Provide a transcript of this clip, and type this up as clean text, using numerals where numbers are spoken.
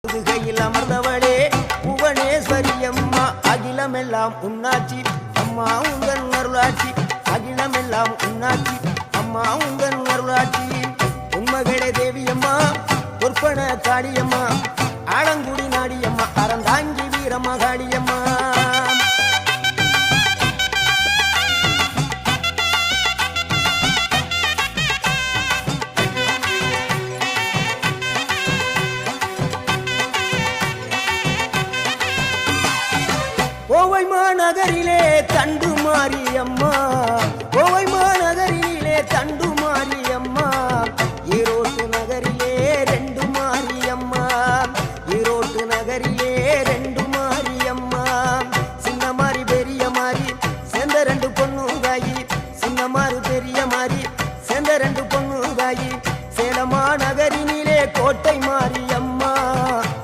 முதுகையில் அமர்ந்தவளே புவனேஸ்வரி அம்மா, அகிலமெல்லாம் உன்னாட்சி அம்மா உங்கள் அருளாட்சி, அகிலமெல்லாம் உன்னாட்சி அம்மா உங்கள் அருளாட்சி. உண்மகளே தேவியம்மா, பொற்பன காளியம்மா, ஆலங்குடி நாடியம்மா, அறந்தாங்கி வீரம்மா காளியம்மா. கோவை மாநகரிலே தண்டு மாரியம்மா,